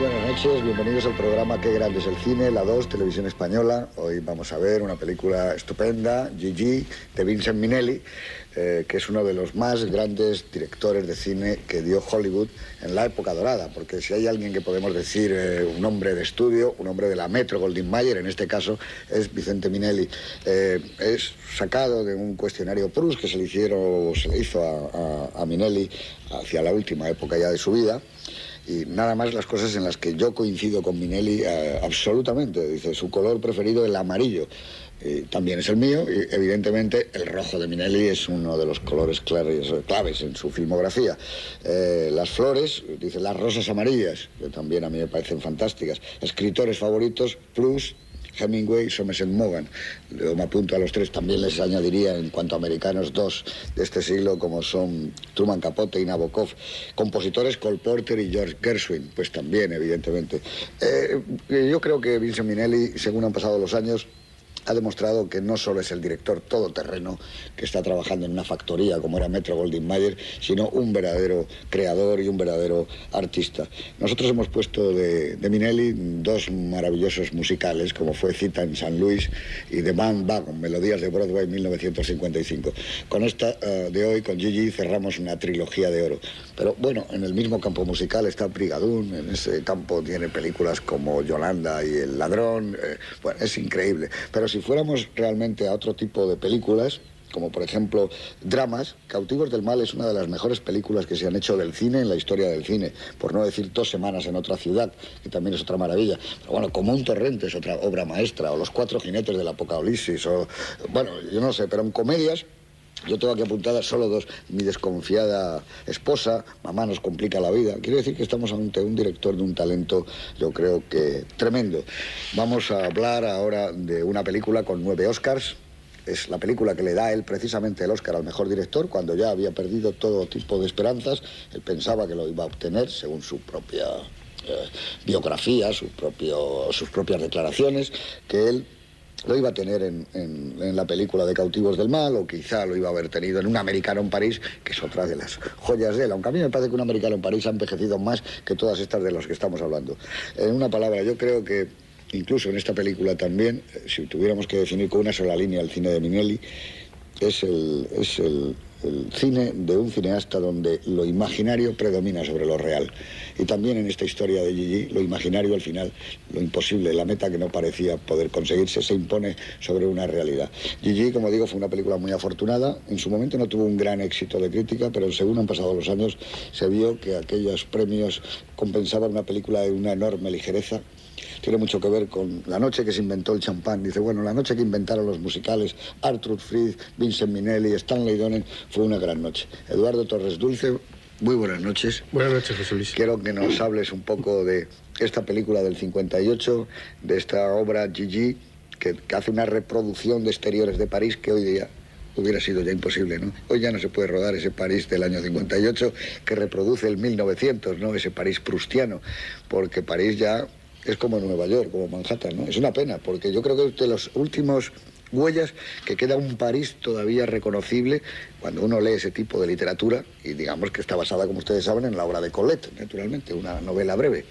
buenas noches, bienvenidos al programa Qué grande es el cine, La 2, Televisión Española. Hoy vamos a ver una película estupenda, Gigi, de Vincent Minnelli, que es uno de los más grandes directores de cine que dio Hollywood en la época dorada, porque si hay alguien que podemos decir un hombre de estudio, un hombre de la Metro-Goldwyn-Mayer, en este caso es Vicente Minnelli. Es sacado de un cuestionario Proust que se le hizo a Minnelli hacia la última época ya de su vida. Y nada más las cosas en las que yo coincido con Minnelli absolutamente. Dice, su color preferido el amarillo. También es el mío y evidentemente el rojo de Minnelli es uno de los colores claves en su filmografía. Las flores, dice, las rosas amarillas, que también a mí me parecen fantásticas. Escritores favoritos, Proust, Hemingway, Somerset Maugham. Luego me apunto a los tres, también les añadiría en cuanto a americanos dos de este siglo como son Truman Capote y Nabokov. Compositores Cole Porter y George Gershwin, pues también evidentemente. Yo creo que Vincent Minnelli, según han pasado los años, ha demostrado que no solo es el director todoterreno que está trabajando en una factoría como era Metro-Goldwyn-Mayer, sino un verdadero creador y un verdadero artista. Nosotros hemos puesto de Minnelli dos maravillosos musicales, como fue Cita en San Luis y The Band Wagon, Melodías de Broadway 1955. Con esta de hoy, con Gigi, cerramos una trilogía de oro. Pero bueno, en el mismo campo musical está Brigadoon, en ese campo tiene películas como Yolanda y El Ladrón, bueno, es increíble. Pero si fuéramos realmente a otro tipo de películas, como por ejemplo dramas, Cautivos del Mal es una de las mejores películas que se han hecho del cine en la historia del cine, por no decir 2 semanas en otra ciudad, que también es otra maravilla. Pero bueno, Como un torrente es otra obra maestra, o Los 4 jinetes del Apocalipsis, o bueno, yo no sé, pero en comedias yo tengo aquí apuntadas solo dos: Mi desconfiada esposa, Mamá nos complica la vida. Quiero decir que estamos ante un director de un talento, yo creo que tremendo. Vamos a hablar ahora de una película con 9 Oscars. Es la película que le da él precisamente el Oscar al mejor director, cuando ya había perdido todo tipo de esperanzas. Él pensaba que lo iba a obtener según su propia biografía, sus propias declaraciones, que él lo iba a tener en la película de Cautivos del Mal, o quizá lo iba a haber tenido en Un americano en París, que es otra de las joyas de él, aunque a mí me parece que Un americano en París ha envejecido más que todas estas de las que estamos hablando. En una palabra, yo creo que incluso en esta película también, si tuviéramos que definir con una sola línea el cine de Minnelli, es el cine de un cineasta donde lo imaginario predomina sobre lo real. Y también en esta historia de Gigi, lo imaginario al final, lo imposible, la meta que no parecía poder conseguirse, se impone sobre una realidad. Gigi, como digo, fue una película muy afortunada. En su momento no tuvo un gran éxito de crítica, pero según han pasado los años, se vio que aquellos premios compensaban una película de una enorme ligereza. Tiene mucho que ver con la noche que se inventó el champán. Dice, bueno, la noche que inventaron los musicales Arthur Freed, Vincent Minnelli, Stanley Donen, fue una gran noche. Eduardo Torres Dulce, muy buenas noches. Buenas noches, José Luis. Quiero que nos hables un poco de esta película del 58, de esta obra Gigi, que hace una reproducción de exteriores de París que hoy día hubiera sido ya imposible, ¿no? Hoy ya no se puede rodar ese París del año 58 que reproduce el 1900, ¿no? Ese París proustiano, porque París ya es como Nueva York, como Manhattan, ¿no? Es una pena, porque yo creo que es de los últimos huellas que queda un París todavía reconocible cuando uno lee ese tipo de literatura, y digamos que está basada, como ustedes saben, en la obra de Colette, naturalmente, una novela breve.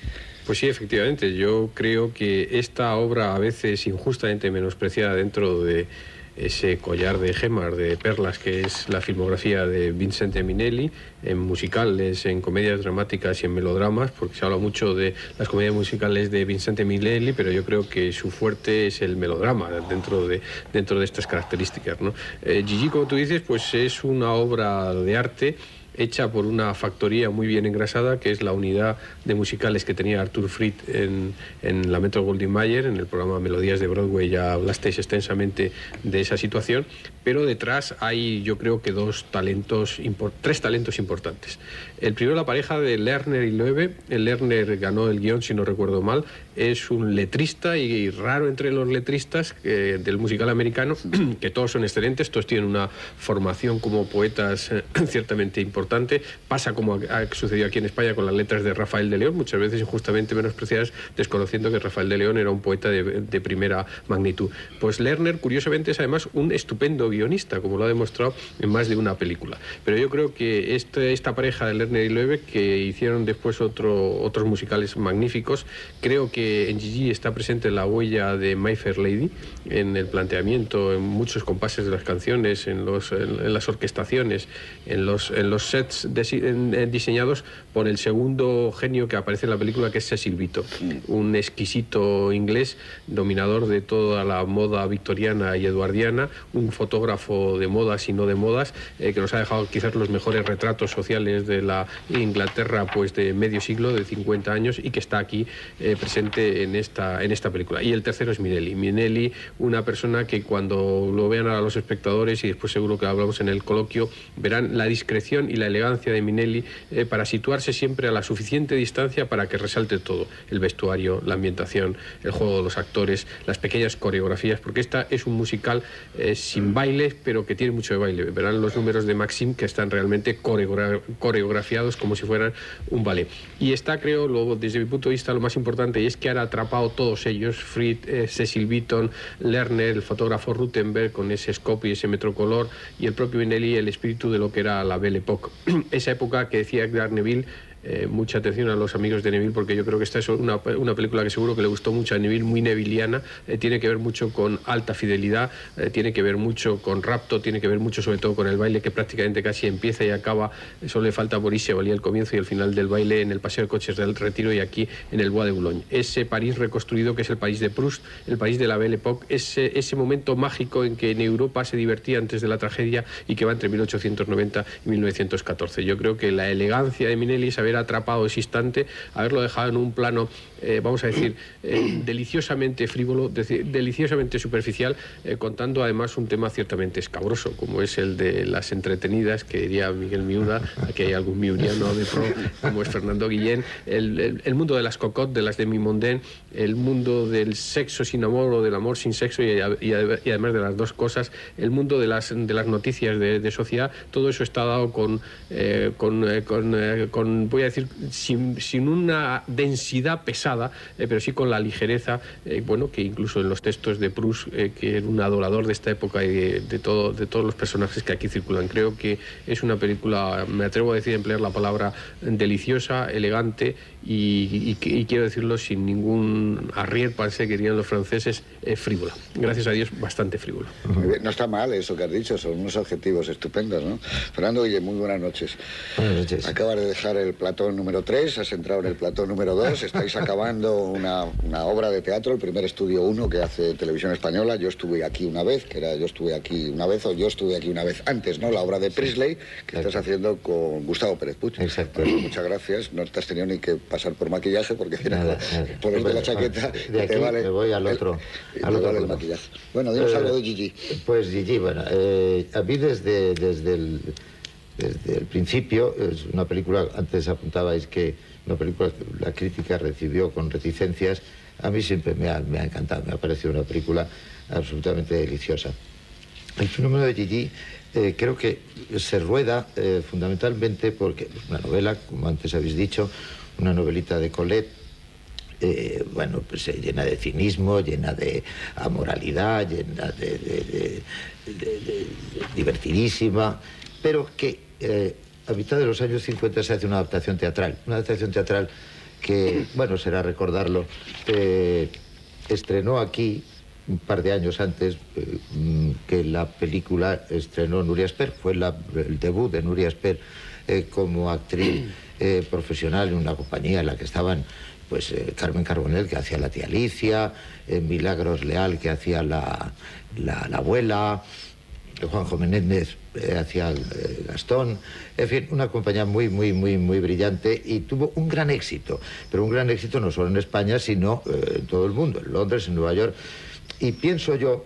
Pues sí, efectivamente, yo creo que esta obra, a veces injustamente menospreciada dentro de ese collar de gemas, de perlas, que es la filmografía de Vincente Minnelli, en musicales, en comedias dramáticas y en melodramas, porque se habla mucho de las comedias musicales de Vincente Minnelli, pero yo creo que su fuerte es el melodrama dentro de estas características, ¿no? Gigi, como tú dices, pues es una obra de arte hecha por una factoría muy bien engrasada, que es la unidad de musicales que tenía Arthur Freed en la Metro-Goldwyn-Mayer. En el programa Melodías de Broadway ya hablasteis extensamente de esa situación, pero detrás hay, yo creo que tres talentos importantes. El primero, la pareja de Lerner y Loewe. El Lerner ganó el guión, si no recuerdo mal. Es un letrista, y raro entre los letristas del musical americano, que todos son excelentes, todos tienen una formación como poetas ciertamente importante, importante. Pasa como ha sucedido aquí en España con las letras de Rafael de León, muchas veces injustamente menospreciadas, desconociendo que Rafael de León era un poeta de primera magnitud. Pues Lerner, curiosamente, es además un estupendo guionista, como lo ha demostrado en más de una película. Pero yo creo que esta pareja de Lerner y Loewe, que hicieron después otros musicales magníficos, creo que en Gigi está presente la huella de My Fair Lady, en el planteamiento, en muchos compases de las canciones, en las orquestaciones, en los sets diseñados por el segundo genio que aparece en la película, que es Cecil Beaton, un exquisito inglés, dominador de toda la moda victoriana y eduardiana, un fotógrafo de modas y no de modas, que nos ha dejado quizás los mejores retratos sociales de la Inglaterra pues de medio siglo, de 50 años, y que está aquí presente en esta película. Y el tercero es Minelli. Minelli, una persona que cuando lo vean a los espectadores, y después seguro que hablamos en el coloquio, verán la discreción y la elegancia de Minelli para situarse siempre a la suficiente distancia para que resalte todo: el vestuario, la ambientación, el juego de los actores, las pequeñas coreografías, porque esta es un musical sin baile, pero que tiene mucho de baile. Verán los números de Maxim, que están realmente coreografiados como si fueran un ballet. Y está, creo, luego, desde mi punto de vista, lo más importante, y es que han atrapado todos ellos, Fried, Cecil Beaton, Lerner, el fotógrafo Ruthenberg con ese scope y ese metrocolor, y el propio Minelli, el espíritu de lo que era la Belle Époque. Esa época que decía Edgar Neville, mucha atención a los amigos de Neville, porque yo creo que esta es una película que seguro que le gustó mucho a Neville, muy neviliana, tiene que ver mucho con alta fidelidad, tiene que ver mucho con rapto, tiene que ver mucho sobre todo con el baile, que prácticamente casi empieza y acaba, solo le falta Boris Chevalier el comienzo y el final del baile en el Paseo de Coches del Retiro y aquí en el Bois de Boulogne. Ese París reconstruido que es el París de Proust, el París de la Belle Époque, ese momento mágico en que en Europa se divertía antes de la tragedia y que va entre 1890 y 1914. Yo creo que la elegancia de Minelli es haber atrapado ese instante, haberlo dejado en un plano, vamos a decir, deliciosamente frívolo, deliciosamente superficial, contando además un tema ciertamente escabroso, como es el de las entretenidas, que diría Miguel Miura, aquí hay algún miuriano de pro, como es Fernando Guillén, el mundo de las cocottes, de las demi-mondaines, el mundo del sexo sin amor o del amor sin sexo, y además de las dos cosas, el mundo de las noticias de sociedad. Todo eso está dado con voy a decir, sin una densidad pesada, pero sí con la ligereza, bueno, que incluso en los textos de Proust, que era un adorador de esta época y de todos los personajes que aquí circulan. Creo que es una película, me atrevo a decir, emplear la palabra deliciosa, elegante y quiero decirlo sin ningún arrière-pensée, que dirían los franceses, frívola. Gracias a Dios, bastante frívola. Muy bien. No está mal eso que has dicho, son unos adjetivos estupendos, ¿no? Fernando Guillén, muy buenas noches. Buenas noches. Acabas de dejar el platón número 3, has entrado en el platón número 2, estáis acabando una obra de teatro, el primer estudio 1 que hace Televisión Española. Yo estuve aquí una vez, yo estuve aquí una vez antes, ¿no? La obra de Priestley, que estás haciendo con Gustavo Pérez Puig. Exacto. Pues muchas gracias, no te has tenido ni que pasar por maquillaje, porque nada. ponerte la chaqueta, de aquí vale, me voy al otro vale el maquillaje. Bueno, dinos algo de Gigi. Pues Gigi, bueno, a mí desde el principio, es una película, antes apuntabais que una película la crítica recibió con reticencias, a mí siempre me ha encantado, me ha parecido una película absolutamente deliciosa. El fenómeno de Gigi creo que se rueda fundamentalmente porque una novela, como antes habéis dicho, una novelita de Colette, bueno, pues llena de cinismo, llena de amoralidad, llena de divertidísima, pero que a mitad de los años 50 se hace una adaptación teatral que, bueno, será recordarlo, estrenó aquí un par de años antes que la película estrenó Nuria Esper, fue el debut de Nuria Esper como actriz profesional en una compañía en la que estaban pues Carmen Carbonell, que hacía la tía Alicia, Milagros Leal, que hacía la abuela, Juanjo Menéndez hacía Gastón, en fin, una compañía muy brillante, y tuvo un gran éxito, pero un gran éxito no solo en España, sino en todo el mundo, en Londres, en Nueva York. Y pienso yo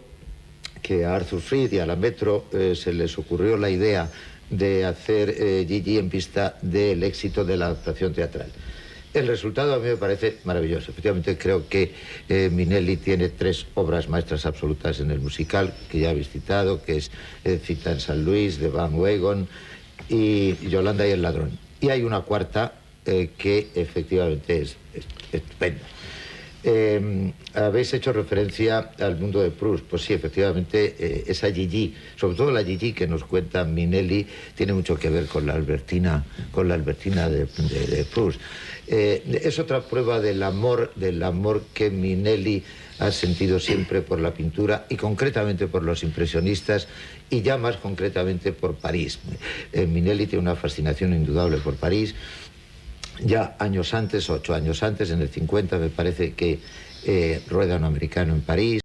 que a Arthur Freed y a la Metro se les ocurrió la idea de hacer Gigi en vista del éxito de la adaptación teatral. El resultado a mí me parece maravilloso. Efectivamente, creo que Minelli tiene 3 obras maestras absolutas en el musical, que ya habéis citado, que es Cita en San Luis, de Van Wegon, y Yolanda y el ladrón. Y hay una cuarta que efectivamente es estupenda. Habéis hecho referencia al mundo de Proust. Pues sí, efectivamente, esa Gigi, sobre todo la Gigi que nos cuenta Minelli, tiene mucho que ver con la Albertina de Proust. Es otra prueba del amor que Minelli ha sentido siempre por la pintura y concretamente por los impresionistas y ya más concretamente por París. Minelli tiene una fascinación indudable por París. Ya años antes, 8 años antes, en el 50 me parece que rueda Un americano en París.